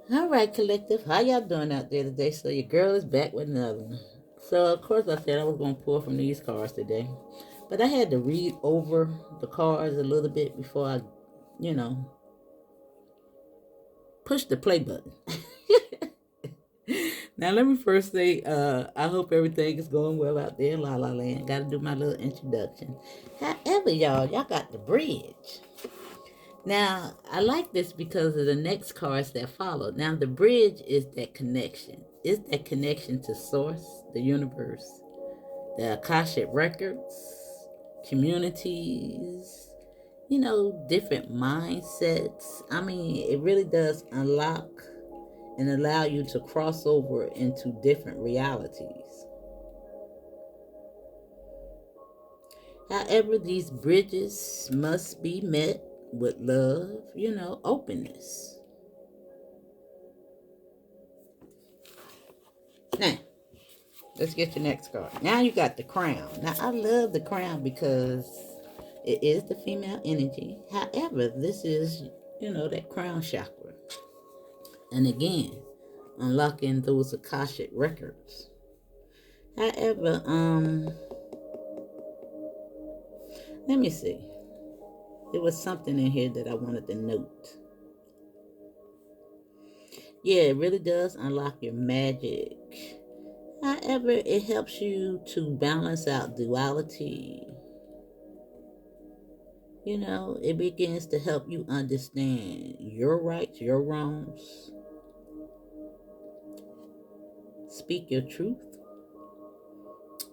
All right, collective. How y'all doing out there today? So your girl is back with another one. So of course I said I was gonna pull from these cards today, but I had to read over the cards a little bit before I, you know, push the play button. Now let me first say, I hope everything is going well out there in La La Land. Got to do my little introduction. However, y'all got the bridge. Now, I like this because of the next cards that follow. Now, the bridge is that connection. It's that connection to source, the universe, the Akashic records, communities, different mindsets. I mean, it really does unlock and allow you to cross over into different realities. However, these bridges must be met with love, openness. Now, let's get your next card. Now you got the crown. Now, I love the crown because it is the female energy. However, this is, that crown chakra. And again, unlocking those Akashic records. However, let me see. There was something in here that I wanted to note. Yeah, it really does unlock your magic. However, it helps you to balance out duality. It begins to help you understand your rights, your wrongs. Speak your truth.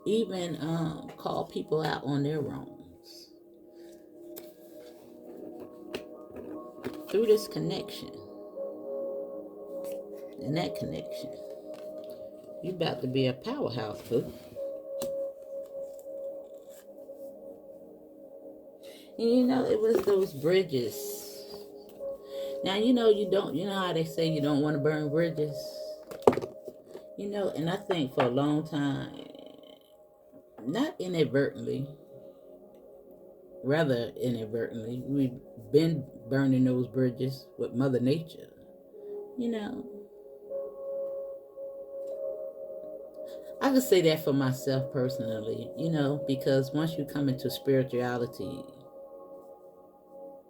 Even call people out on their wrongs. Through this connection and that connection, you about to be a powerhouse, boo. And it was those bridges. Now, you know how they say you don't want to burn bridges? And I think for a long time, not inadvertently, rather inadvertently, we've been burning those bridges with Mother Nature. You know, I could say that for myself personally, because once you come into spirituality,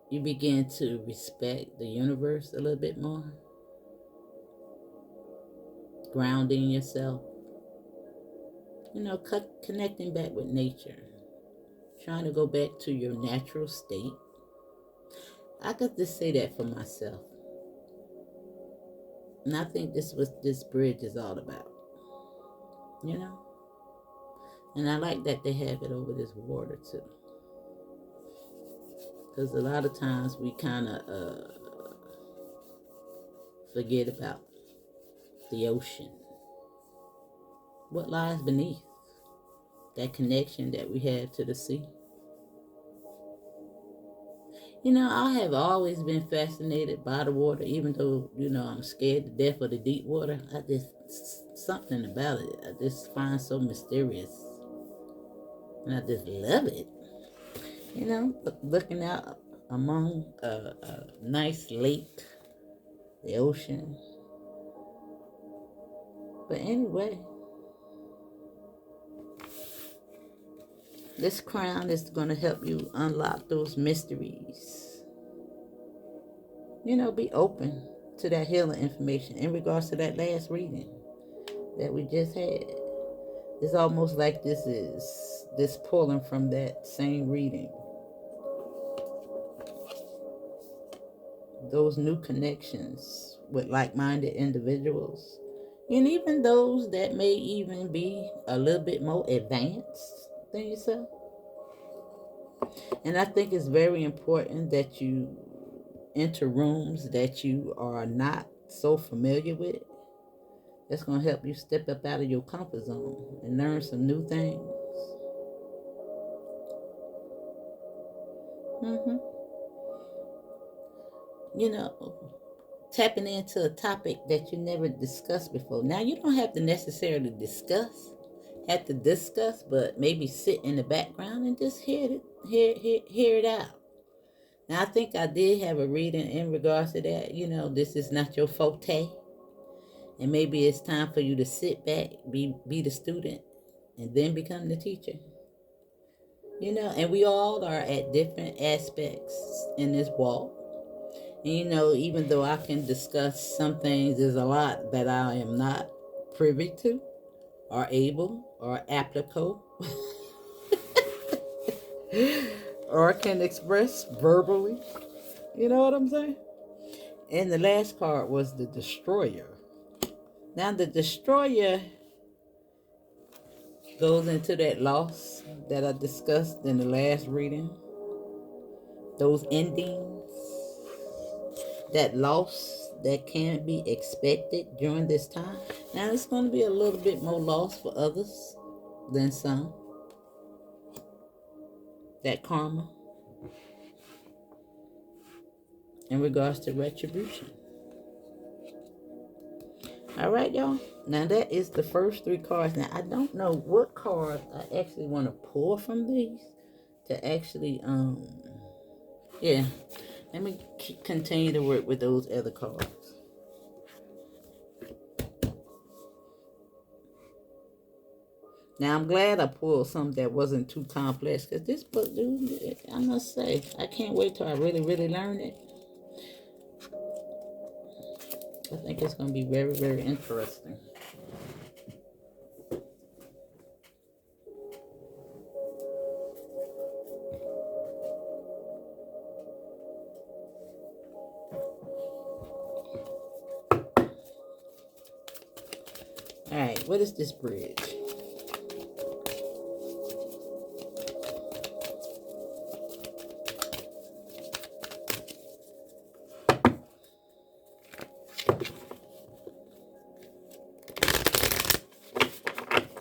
you begin to respect the universe a little bit more, grounding yourself, connecting back with nature, trying to go back to your natural state. I could just say that for myself. And I think this bridge is all about, you know? And I like that they have it over this water too. Because a lot of times we kind of forget about the ocean. What lies beneath that connection that we have to the sea. I have always been fascinated by the water, even though, I'm scared to death of the deep water. Something about it, I just find so mysterious. And I just love it. Looking out among a nice lake, the ocean. But anyway, this crown is going to help you unlock those mysteries. Be open to that healing information in regards to that last reading that we just had. It's almost like this pulling from that same reading. Those new connections with like-minded individuals, and even those that may even be a little bit more advanced than yourself. And I think it's very important that you enter rooms that you are not so familiar with. That's going to help you step up out of your comfort zone and learn some new things. Mm-hmm. Tapping into a topic that you never discussed before. Now, you don't have to necessarily have to discuss, but maybe sit in the background and just hear it out. Now, I think I did have a reading in regards to that. You know, this is not your forte. And maybe it's time for you to sit back, be the student, and then become the teacher. You know, and we all are at different aspects in this walk. And you know, even though I can discuss some things, there's a lot that I am not privy to, or able, or applicable, or can express verbally. You know what I'm saying? And the last card was the Destroyer. Now, the Destroyer goes into that loss that I discussed in the last reading. Those endings, that loss that can be expected during this time. Now, it's going to be a little bit more loss for others than some. That karma in regards to retribution. All right, y'all. Now, that is the first three cards. Now, I don't know what cards I actually want to pull from these to actually, yeah. Let me continue to work with those other cards. Now, I'm glad I pulled something that wasn't too complex, because this book, dude, I must say, I can't wait till I really, really learn it. I think it's going to be very, very interesting. All right, what is this bridge?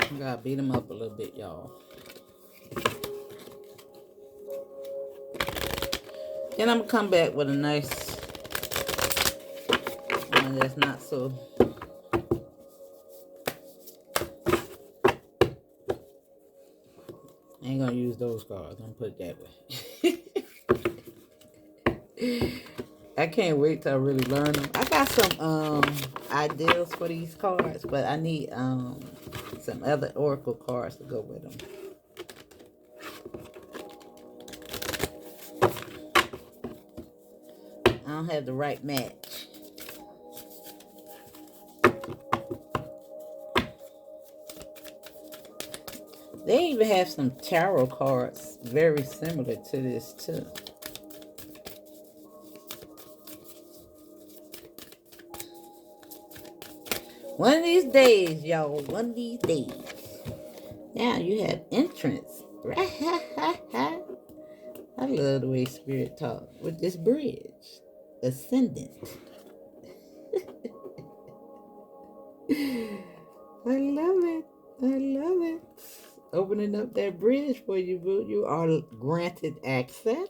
I gotta beat them up a little bit, y'all. Then I'm gonna come back with a nice one that's not so. I ain't gonna use those cards. I'm gonna put it that way. I can't wait till I really learn them. I got some ideas for these cards, but I need some other oracle cards to go with them. I don't have the right match. They even have some tarot cards very similar to this too. One of these days, y'all. One of these days. Now you have entrance. I love the way Spirit talk with this bridge. Ascendant. I love it. I love it. Opening up that bridge for you, boo. You are granted access.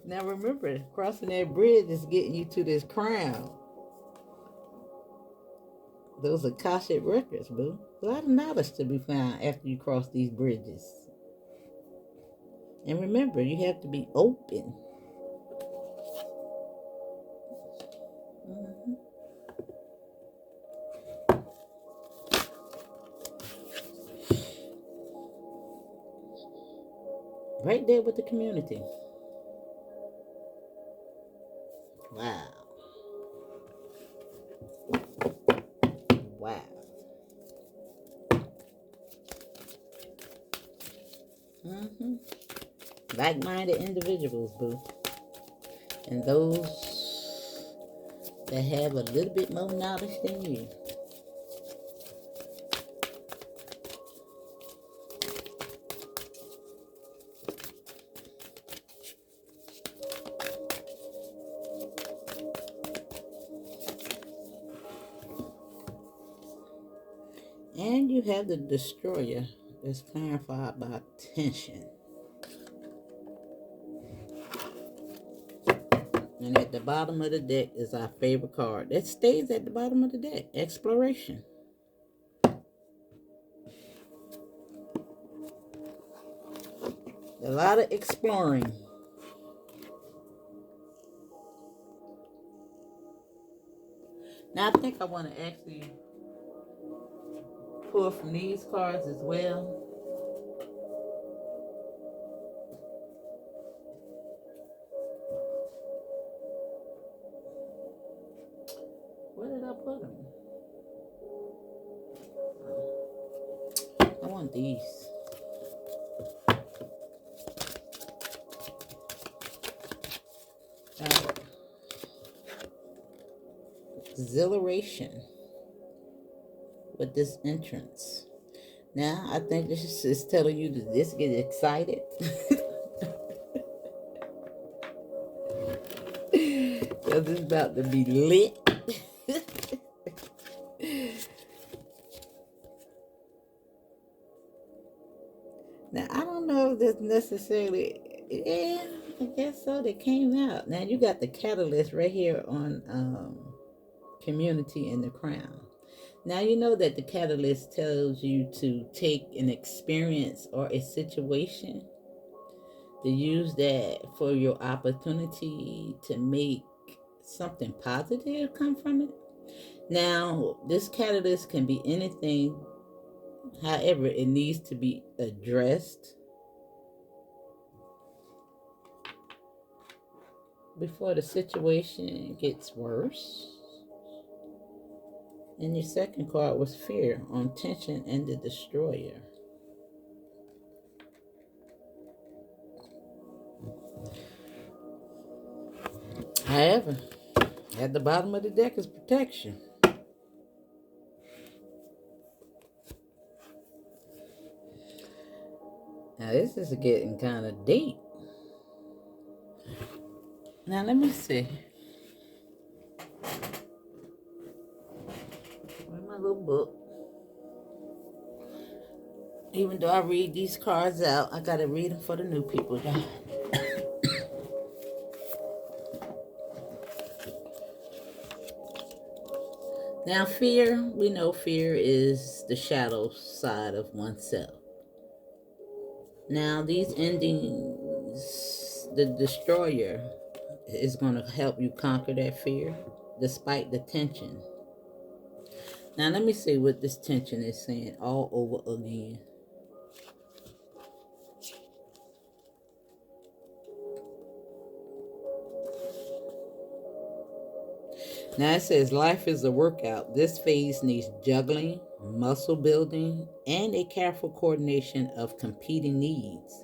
Now remember, crossing that bridge is getting you to this crown. Those Akashic records, boo. A lot of knowledge to be found after you cross these bridges. And remember, you have to be open. Mm-hmm. Right there with the community. Wow. Wow. Mm-hmm. Like-minded individuals, boo. And those that have a little bit more knowledge than you. And you have the Destroyer that's clarified by tension. And at the bottom of the deck is our favorite card. That stays at the bottom of the deck. Exploration. A lot of exploring. Now I think I want to actually pull from these cards as well. Where did I put them? I want these. Exhilaration with this entrance. Now I think this is telling you to just get excited. Because it's about to be lit. Now I don't know if that's necessarily, yeah, I guess so. They came out. Now you got the catalyst right here on community in the crown. Now you know that the catalyst tells you to take an experience or a situation to use that for your opportunity to make something positive come from it. Now, this catalyst can be anything, however, it needs to be addressed before the situation gets worse. And your second card was fear on tension and the destroyer. However, at the bottom of the deck is protection. Now this is getting kind of deep. Now let me see. Where's my little book? Even though I read these cards out, I gotta read them for the new people, y'all. Now fear, we know fear is the shadow side of oneself. Now these endings, the destroyer is going to help you conquer that fear despite the tension. Now let me see what this tension is saying all over again. Now it says life is a workout. This phase needs juggling, muscle building, and a careful coordination of competing needs.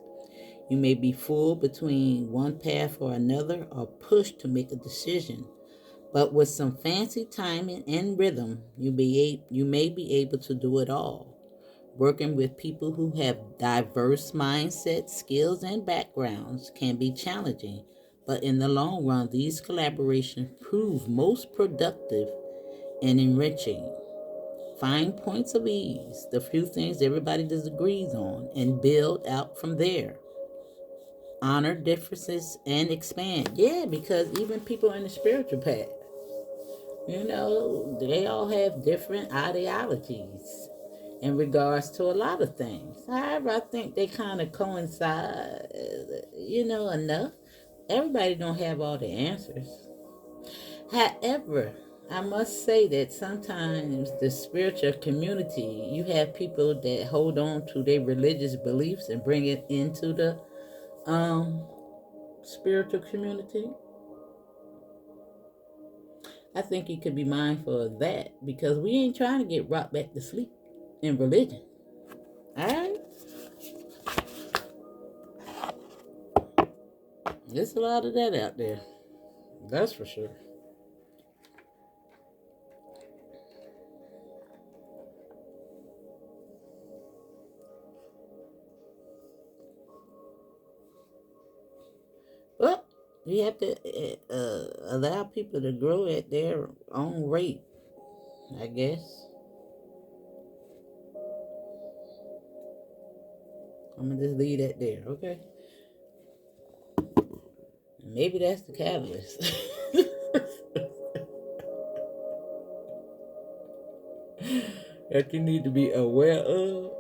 You may be pulled between one path or another or pushed to make a decision. But with some fancy timing and rhythm, you may be able to do it all. Working with people who have diverse mindsets, skills, and backgrounds can be challenging, but in the long run, these collaborations prove most productive and enriching. Find points of ease, the few things everybody disagrees on, and build out from there. Honor differences and expand. Yeah, because even people in the spiritual path, they all have different ideologies in regards to a lot of things. However, I think they kind of coincide, enough. Everybody don't have all the answers. However, I must say that sometimes the spiritual community, you have people that hold on to their religious beliefs and bring it into the spiritual community. I think you could be mindful of that because we ain't trying to get rocked back to sleep in religion. Alright? There's a lot of that out there. That's for sure. But you have to allow people to grow at their own rate, I guess. I'm going to just leave that there, okay? Maybe that's the catalyst. That you need to be aware of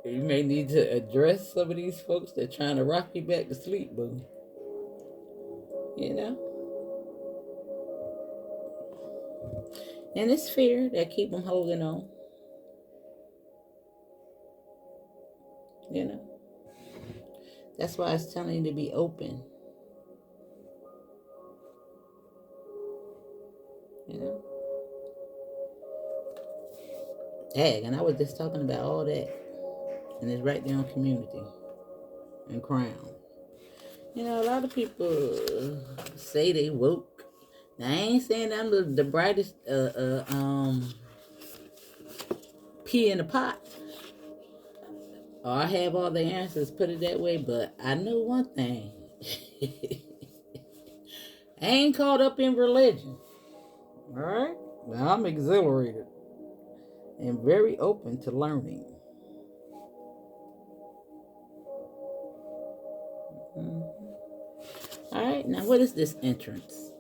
You may need to address some of these folks that trying to rock you back to sleep, boo. You know? And it's fear that keep them holding on. You know? That's why it's telling you to be open. You know? Heck, and I was just talking about all that. And it's right there on community and crown. You know, a lot of people say they woke. Now I ain't saying I'm the brightest pea in the pot. Or I have all the answers, put it that way, but I know one thing. I ain't caught up in religion. Alright? Now I'm exhilarated and very open to learning. Mm-hmm. Alright, now what is this entrance?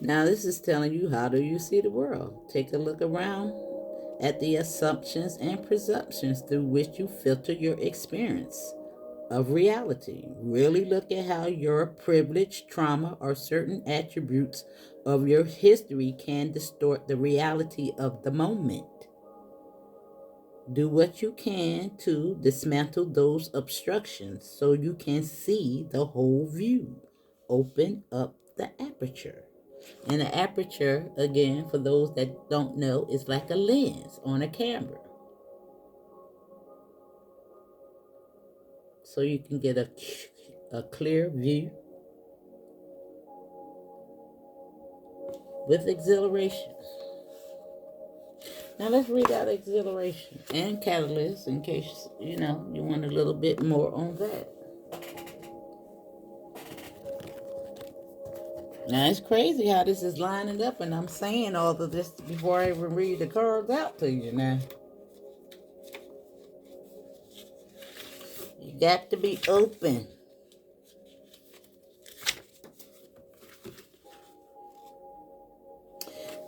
Now this is telling you, how do you see the world? Take a look around at the assumptions and presumptions through which you filter your experience of reality. Really look at how your privilege, trauma, or certain attributes of your history can distort the reality of the moment. Do what you can to dismantle those obstructions so you can see the whole view. Open up the aperture. And the aperture, again, for those that don't know, is like a lens on a camera. So you can get a clear view with exhilaration. Now let's read out exhilaration and catalyst in case, you want a little bit more on that. Now it's crazy how this is lining up, and I'm saying all of this before I even read the cards out to you now. You got to be open.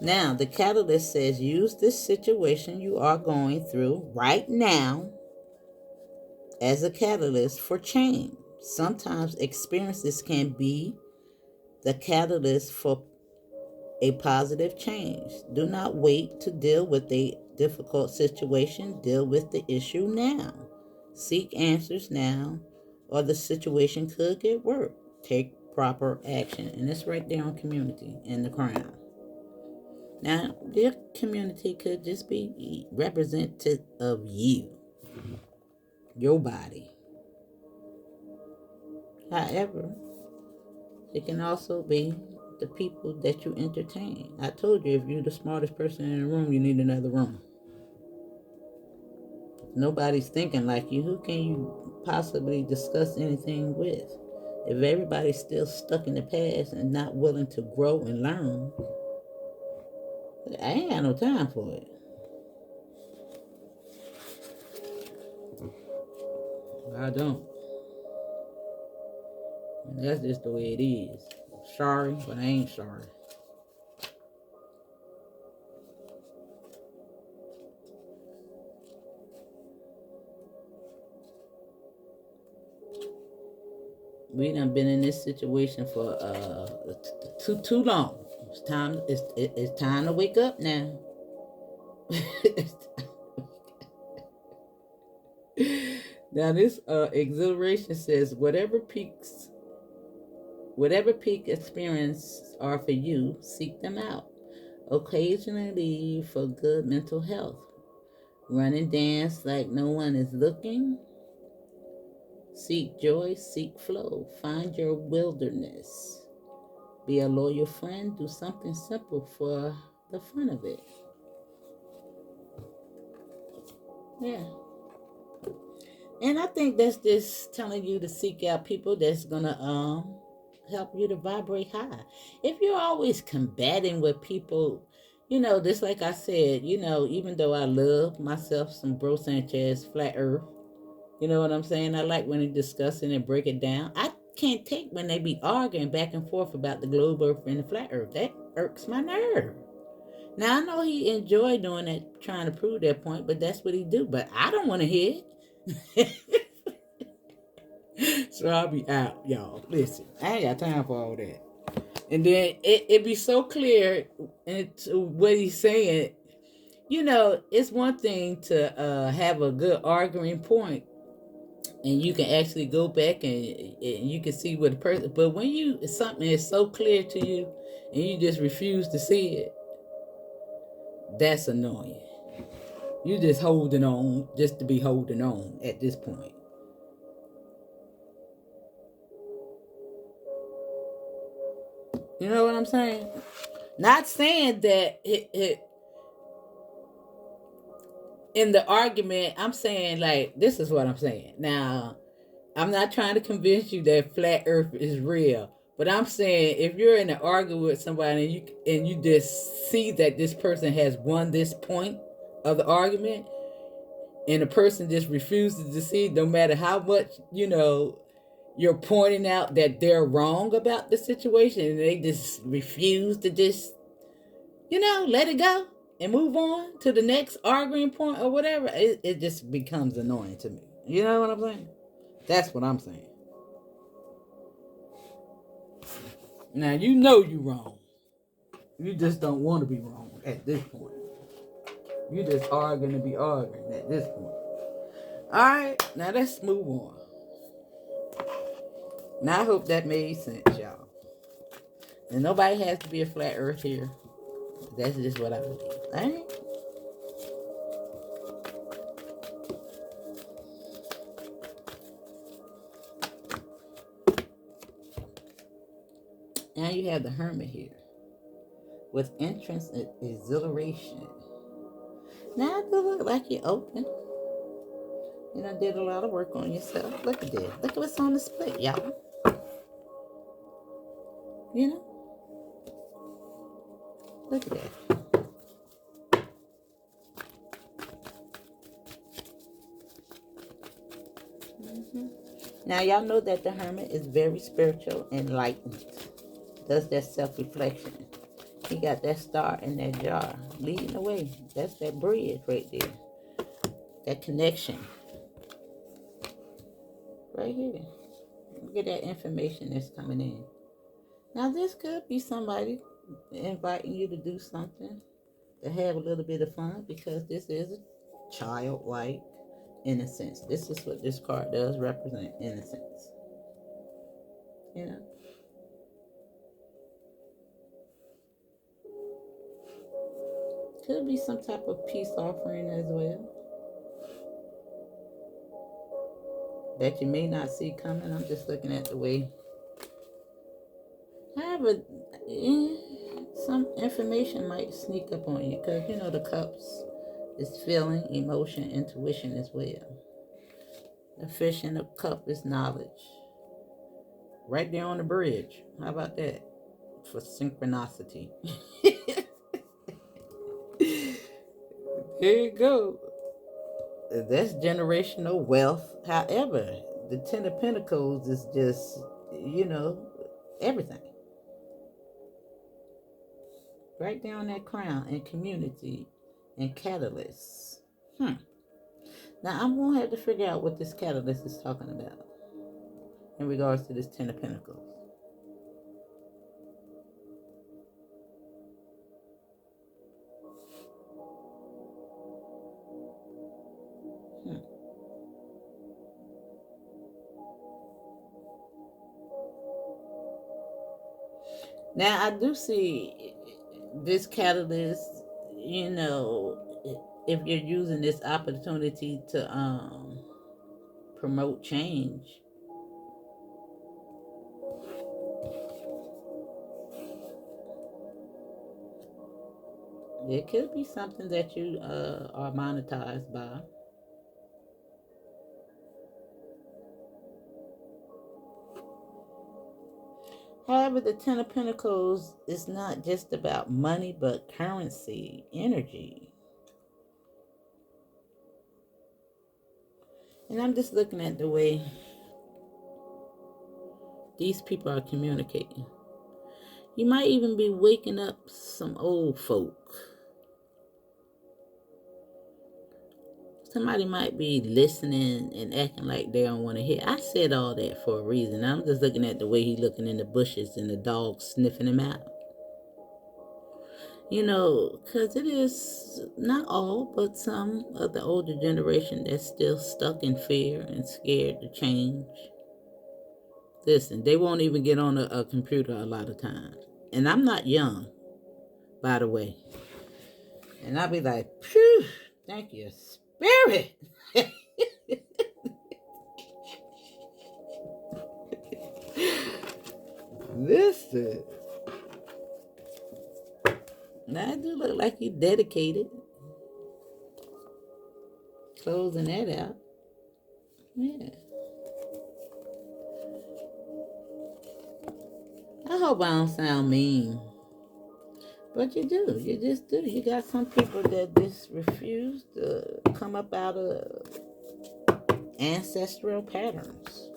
Now, the catalyst says use this situation you are going through right now as a catalyst for change. Sometimes experiences can be the catalyst for a positive change. Do not wait to deal with a difficult situation. Deal with the issue now. Seek answers now, or the situation could get worse. Take proper action. And it's right there on community and the crown. Now, their community could just be representative of you, your body. However, it can also be the people that you entertain. I told you, if you're the smartest person in the room, you need another room. If nobody's thinking like you, who can you possibly discuss anything with? If everybody's still stuck in the past and not willing to grow and learn, I ain't got no time for it. I don't. And that's just the way it is. Sorry, but I ain't sorry. We done been in this situation for too long. It's time. It's time to wake up now. Now this exhilaration says whatever peak experience are for you, seek them out. Occasionally for good mental health. Run and dance like no one is looking. Seek joy, seek flow. Find your wilderness. Be a loyal friend. Do something simple for the fun of it. Yeah. And I think that's just telling you to seek out people that's gonna help you to vibrate high. If you're always combating with people, just like I said, even though I love myself some Bro Sanchez flat earth, you know what I'm saying? I like when they discuss it and break it down. I can't take when they be arguing back and forth about the globe earth and the flat earth. irks my nerve. Now I know he enjoyed doing that, trying to prove that point, but that's what he do. But I don't want to hear it. So I'll be out, y'all. Listen, I ain't got time for all that. And then it be so clear into what he's saying. You know, it's one thing to have a good arguing point, and you can actually go back and you can see what the person. But when something is so clear to you, and you just refuse to see it, that's annoying. You just holding on just to be holding on at this point. You know what I'm saying? Not saying that in the argument, I'm saying like this is what I'm saying. Now, I'm not trying to convince you that flat Earth is real, but I'm saying if you're in an argument with somebody and you just see that this person has won this point of the argument, and the person just refuses to see, no matter how much you're pointing out that they're wrong about the situation, and they just refuse to just let it go and move on to the next arguing point or whatever, it just becomes annoying to me. You know what I'm saying? That's what I'm saying. Now you know you're wrong. You just don't want to be wrong at this point. You just are going to be arguing at this point. All right, now let's move on. Now I hope that made sense, y'all. And nobody has to be a flat earth here. That's just what I believe. All right? Now you have the hermit here with entrance and exhilaration. Now it look like you're open. You know, did a lot of work on yourself. Look at this. Look at what's on the split, y'all. You know? Look at that. Mm-hmm. Now y'all know that the hermit is very spiritual, enlightened. Does that self-reflection. He got that star in that jar, leading the way. That's that bridge right there. That connection. Right here. Look at that information that's coming in. Now this could be somebody inviting you to do something, to have a little bit of fun, because this is a childlike innocence. This is what this card does represent, innocence. You know? Could be some type of peace offering as well that you may not see coming. I'm just looking at the way. However, some information might sneak up on you, because the cups is feeling, emotion, intuition as well. The fish in the cup is knowledge. Right there on the bridge. How about that? For synchronicity. There you go. That's generational wealth. However, the Ten of Pentacles is just, everything. Right there on that crown, and community and catalyst. Now I'm going to have to figure out what this catalyst is talking about in regards to this Ten of Pentacles. Now I do see this catalyst, if you're using this opportunity to promote change. It could be something that you are monetized by. However, the Ten of Pentacles is not just about money, but currency, energy. And I'm just looking at the way these people are communicating. You might even be waking up some old folk. Somebody might be listening and acting like they don't want to hear. I said all that for a reason. I'm just looking at the way he's looking in the bushes and the dog sniffing him out. You know, because it is not all, but some of the older generation that's still stuck in fear and scared to change. Listen, they won't even get on a computer a lot of times. And I'm not young, by the way. And I'll be like, phew, thank you, Spirit. Listen. Now I do look like you dedicated. Closing that out. Yeah. I hope I don't sound mean. But you do. You just do. You got some people that just refuse to come up out of ancestral patterns.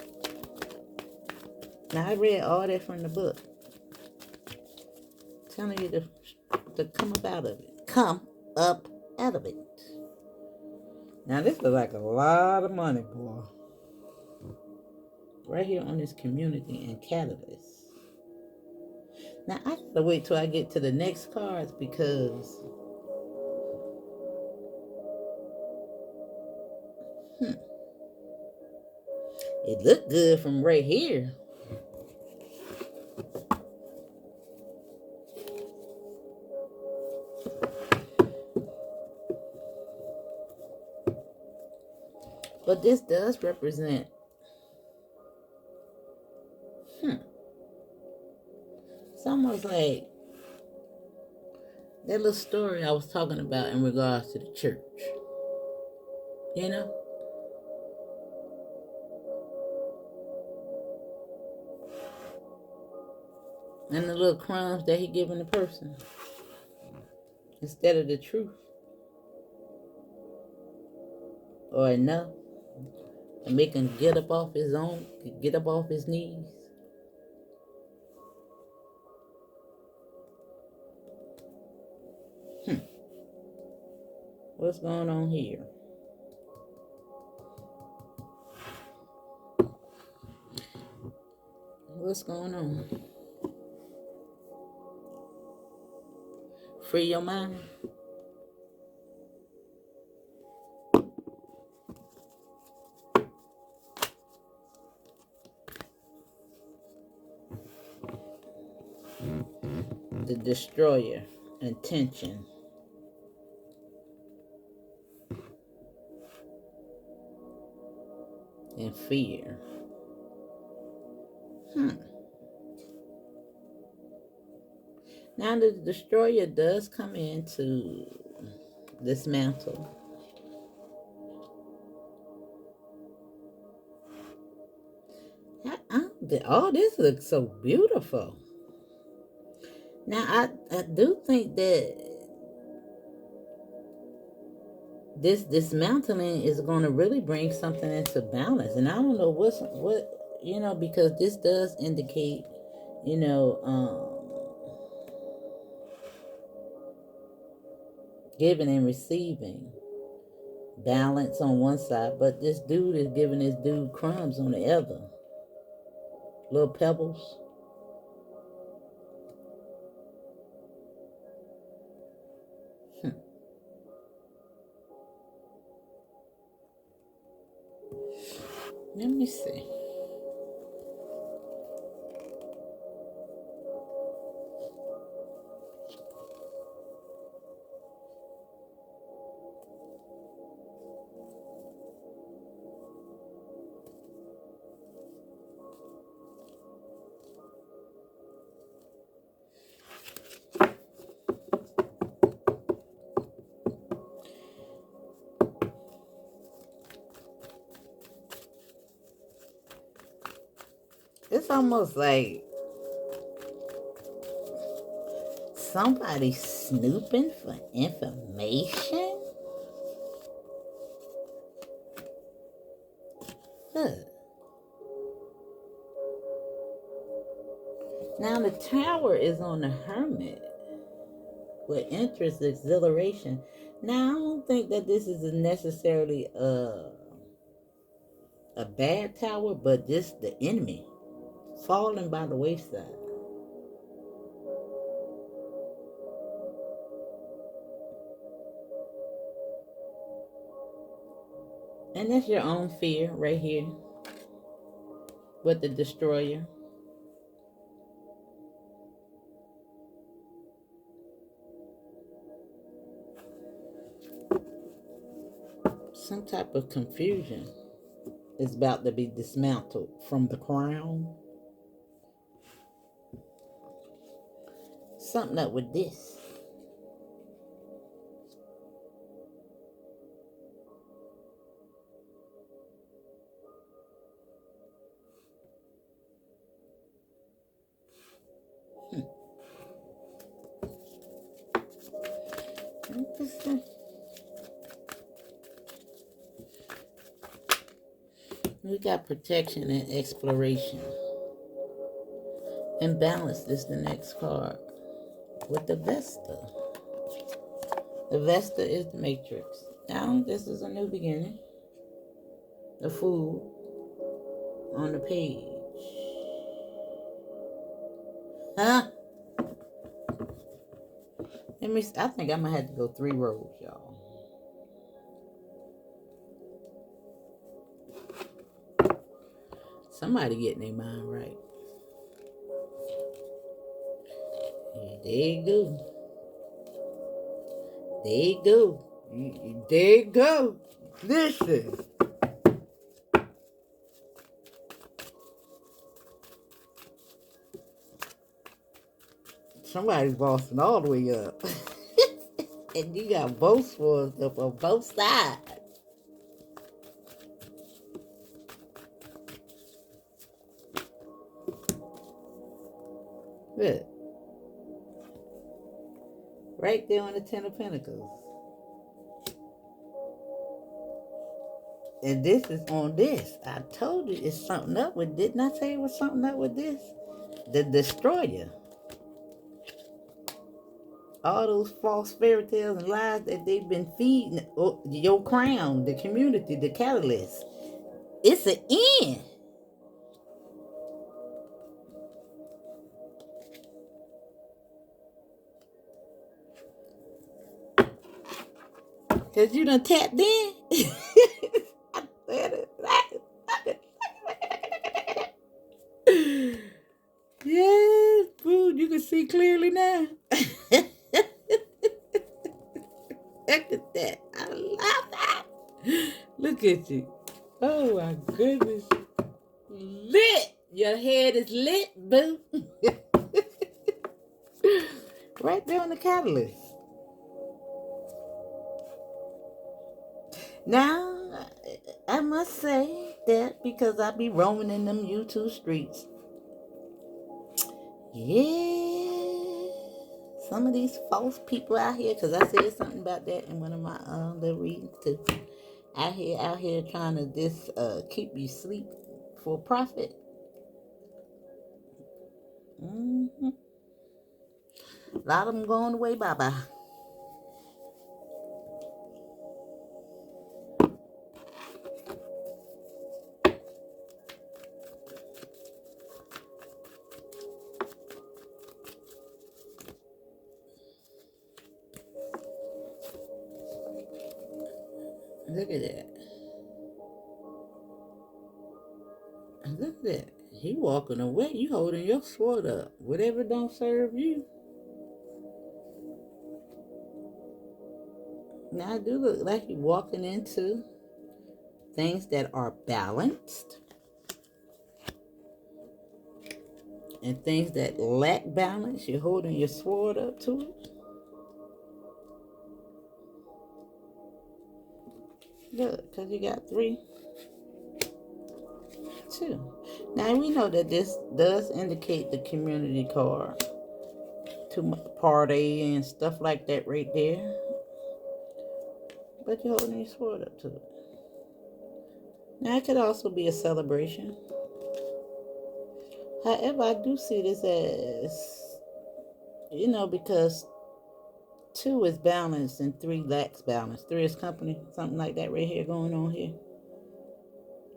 Now I read all that from the book. Telling you to come up out of it. Come up out of it. Now this looks like a lot of money, boy. Right here on this community and catalyst. Now I gotta wait till I get to the next cards because it looked good from right here. But this does represent it's almost like that little story I was talking about in regards to the church. You know? And the little crumbs that he giving the person instead of the truth. Or enough to make him get up off his knees. What's going on here? What's going on? Free your mind. The destroyer, intention. And fear. Now the destroyer does come in to dismantle. Oh, this looks so beautiful. Now I do think that this dismantling is going to really bring something into balance, and I don't know what because this does indicate giving and receiving balance on one side, but this dude is giving this dude crumbs on the other, little pebbles. Let me see. It's almost like somebody snooping for information. Look. Now the Tower is on the Hermit with interest, exhilaration. Now I don't think that this is necessarily a bad tower, but just the enemy falling by the wayside. And that's your own fear right here with the Destroyer. Some type of confusion is about to be dismantled from the crown. Something up with this. Interesting. We got protection and exploration. And balance is the next card with the Vesta. The Vesta is the Matrix. Now, this is a new beginning. The Fool on the page. Huh? I think I'm gonna have to go 3 rows, y'all. Somebody getting their mind right. Yeah, there you go. There you go. There you go. Listen. Somebody's bossing all the way up. And you got both swords up on both sides. Good. Right there on the 10 of Pentacles. And this is on this. I told you it's something up with, didn't I say it was something up with this? The Destroyer. All those false fairy tales and lies that they've been feeding your crown, the community, the catalyst. It's an end. Because you done tapped in. I said it. Yes, boo, you can see clearly now. Look at that. I love that. Look at you. Oh my goodness. Lit. Your head is lit, boo. Right there on the catalyst. Now, I must say that because I be roaming in them YouTube streets. Yeah. Some of these false people out here, because I said something about that in one of my little readings too. Out here trying to just keep you asleep for profit. Mm-hmm. A lot of them going away bye-bye. Look at that. Look at that. He walking away. You holding your sword up. Whatever don't serve you. Now I do look like you're walking into things that are balanced. And things that lack balance, you're holding your sword up to it. Look, because you got 3, 2. Now we know that this does indicate the community card to party and stuff like that right there. But you're holding your sword up to it. Now it could also be a celebration. However, I do see this as, because two is balance and three lacks balance. Three is company, something like that right here going on here.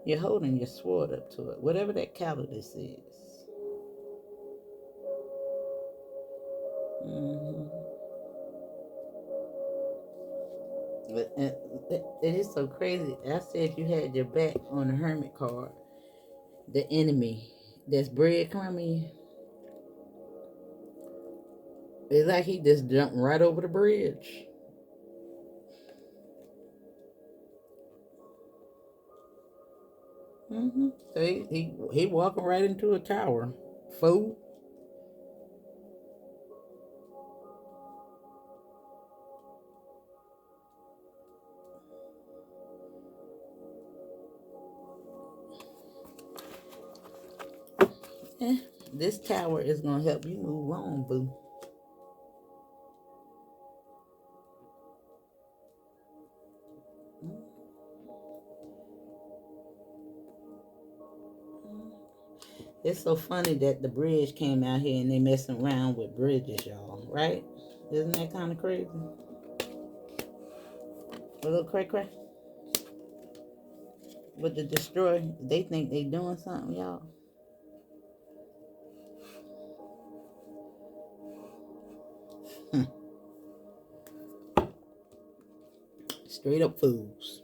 You're holding your sword up to it, whatever that cowardice is. Mm-hmm. It is so crazy. I said you had your back on the hermit card. The enemy that's breadcrumbing. It's like he just jumped right over the bridge. So he walking right into a tower. Fool. Eh, this tower is gonna help you move on, boo. It's so funny that the bridge came out here and they messing around with bridges, y'all. Right? Isn't that kind of crazy? A little cray cray. With the destroy, they think they doing something, y'all. Straight up fools.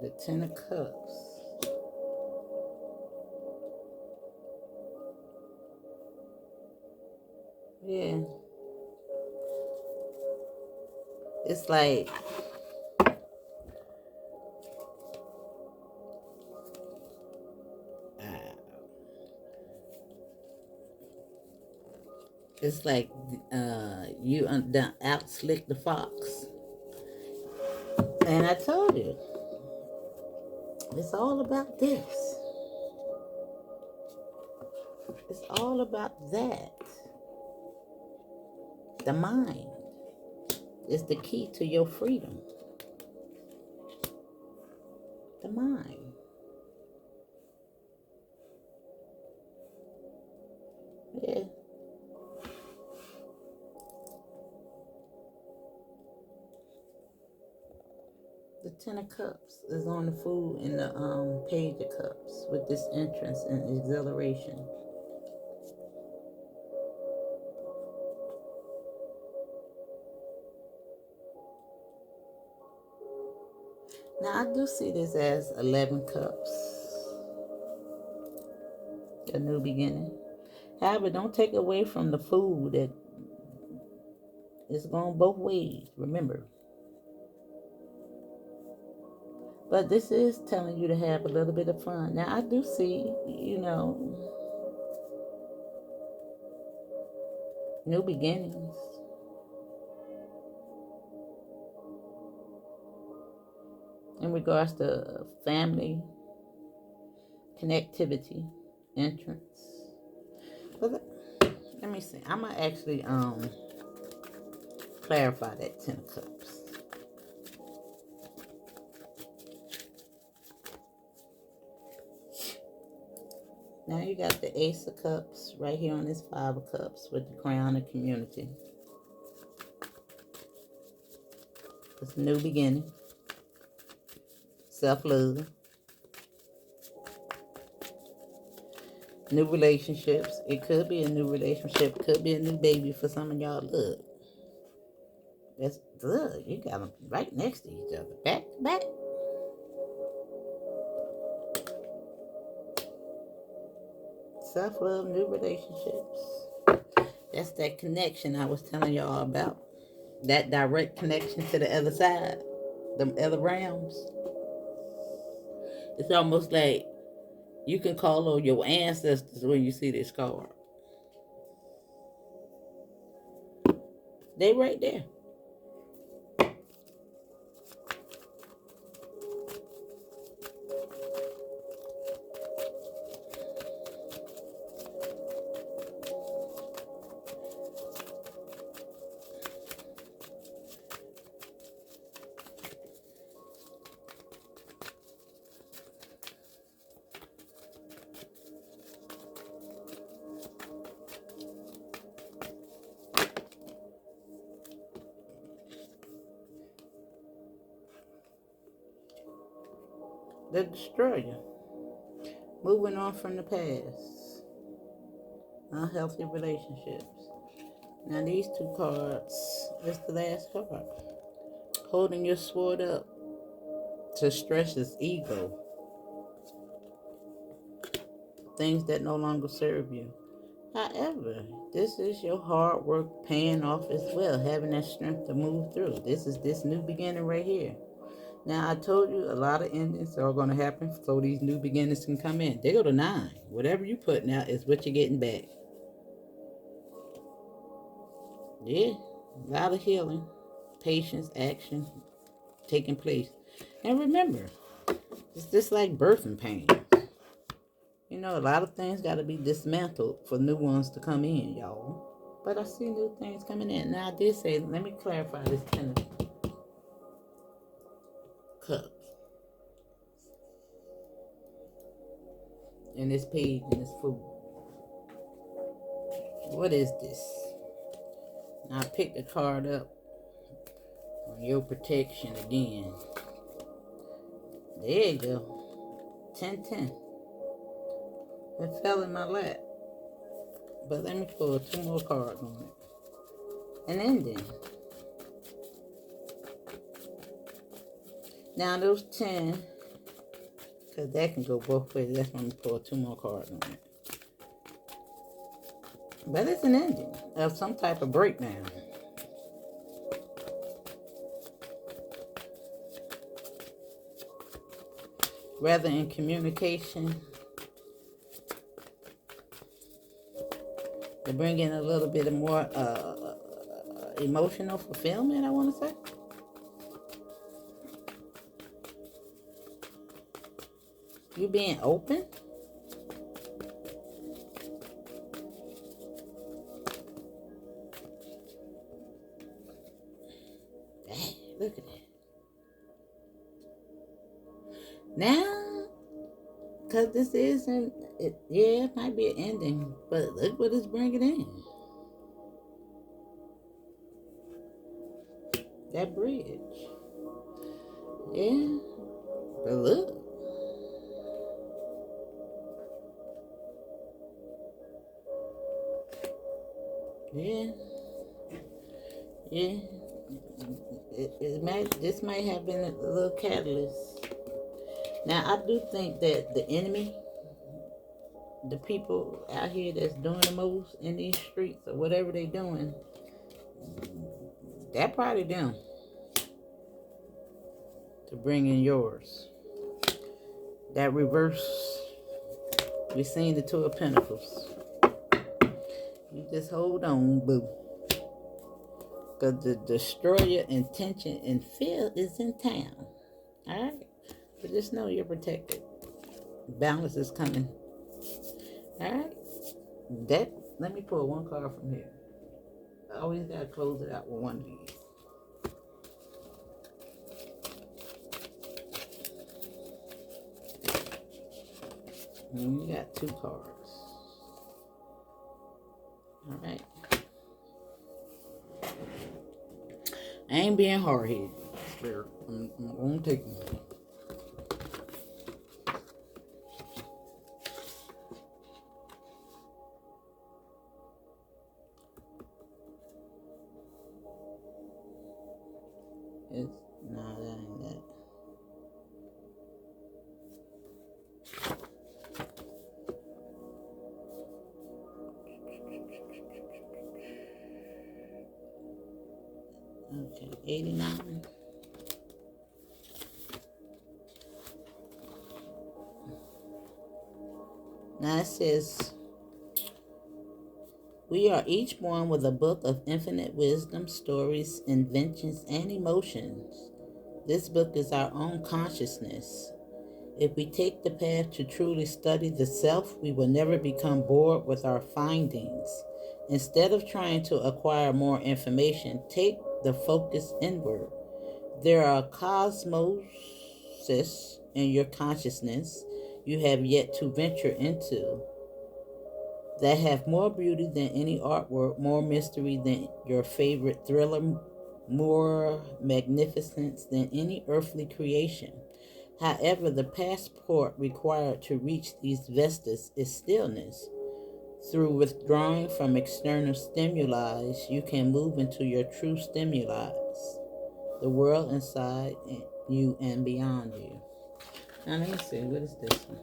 The Ten of Cups. Yeah. It's like uh, you done out slick the fox. And I told you, it's all about this. It's all about that. The mind is the key to your freedom. The mind. Yeah. The Ten of Cups is on the food in the Page of Cups with this entrance and exhilaration. Now I do see this as 11 cups, a new beginning. However, don't take away from the food that is going both ways. Remember. But this is telling you to have a little bit of fun. Now I do see, new beginnings. In regards to family, connectivity, entrance. But let me see. I'm gonna actually clarify that Ten of Cups. Now you got the Ace of Cups right here on this Five of Cups with the Crown of Community. It's a new beginning. Self-love. New relationships. It could be a new relationship. Could be a new baby for some of y'all. Look. That's good. You got them right next to each other. Back to back. Self-love, new relationships. That's that connection I was telling y'all about. That direct connection to the other side. Them other realms. It's almost like you can call on your ancestors when you see this card. They right there. the destroyer. Moving on from the past. Unhealthy relationships. Now these two cards, this is the last card. Holding your sword up to stress his ego. Things that no longer serve you. However, this is your hard work paying off as well, having that strength to move through. This is this new beginning right here. Now, I told you a lot of endings are going to happen so these new beginnings can come in. They go to 9. Whatever you putting out is what you're getting back. Yeah, a lot of healing, patience, action taking place. And remember, it's just like birthing pains. You know, a lot of things got to be dismantled for new ones to come in, y'all. But I see new things coming in. Now, I did say, let me clarify this 10 of Cups. And this page and this food. What is this? Now, I picked the card up on your protection again. There you go. 10-10. It fell in my lap. But let me pull 2 more cards on it. An ending. Now those 10, because that can go both ways. That's when we pull 2 more cards on it. But it's an ending of some type of breakdown. Rather in communication, to bring in a little bit of more emotional fulfillment, I want to say. You being open. Dang, look at that. Now, because this isn't, it might be an ending, but look what it's bringing in. That bridge. Yeah, but look. Yeah. Yeah. This might have been a little catalyst. Now, I do think that the enemy, the people out here that's doing the most in these streets or whatever they doing, that probably them to bring in yours. That reverse, we seen the 2 of Pentacles. You just hold on, boo. Because the destroyer intention and fear is in town. Alright? But just know you're protected. Balance is coming. Alright? Let me pull 1 card from here. I always gotta close it out with one of these. And we got 2 cards. Alright. I ain't being hard-headed. Spirit. I'm gonna take them. No, that ain't that. Okay, 89. Now it says, we are each born with a book of infinite wisdom, stories, inventions, and emotions. This book is our own consciousness. If we take the path to truly study the self, we will never become bored with our findings. Instead of trying to acquire more information, take the focus inward. There are cosmoses in your consciousness you have yet to venture into that have more beauty than any artwork, more mystery than your favorite thriller, more magnificence than any earthly creation. However, the passport required to reach these vistas is stillness. Through withdrawing from external stimuli, you can move into your true stimuli, the world inside you and beyond you. Now, let me see, what is this one?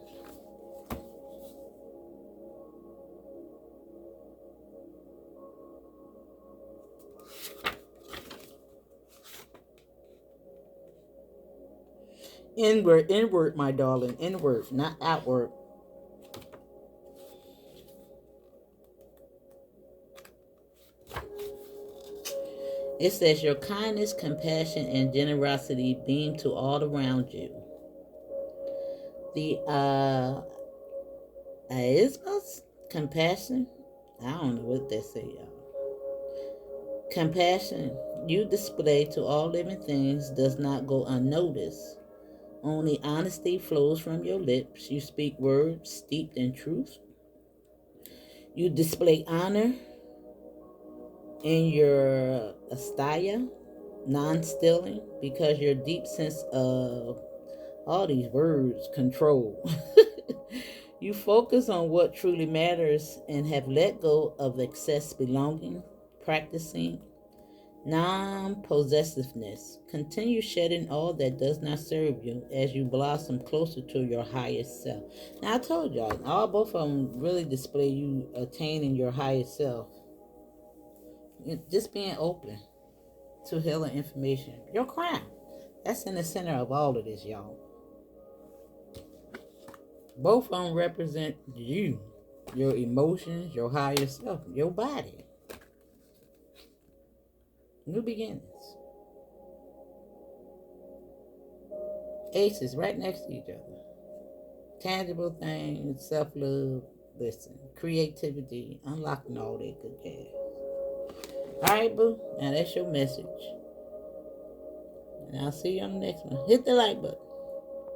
Inward, my darling, inward, not outward. It says your kindness, compassion, and generosity beam to all around you. The ismus, compassion. I don't know what they say, y'all. Compassion you display to all living things does not go unnoticed. Only honesty flows from your lips. You speak words steeped in truth. You display honor in your astaya, non-stealing, because your deep sense of all these words control. You focus on what truly matters and have let go of excess belonging, practicing non-possessiveness. Continue shedding all that does not serve you as you blossom closer to your highest self. Now I told y'all, all both of them really display you attaining your highest self. Just being open to healing information. Your crown. That's in the center of all of this, y'all. Both of them represent you, your emotions, your higher self, your body. New beginnings. Aces right next to each other. Tangible things, self-love, listen, creativity, unlocking all that good jazz. All right, boo. Now that's your message. And I'll see you on the next one. Hit the like button.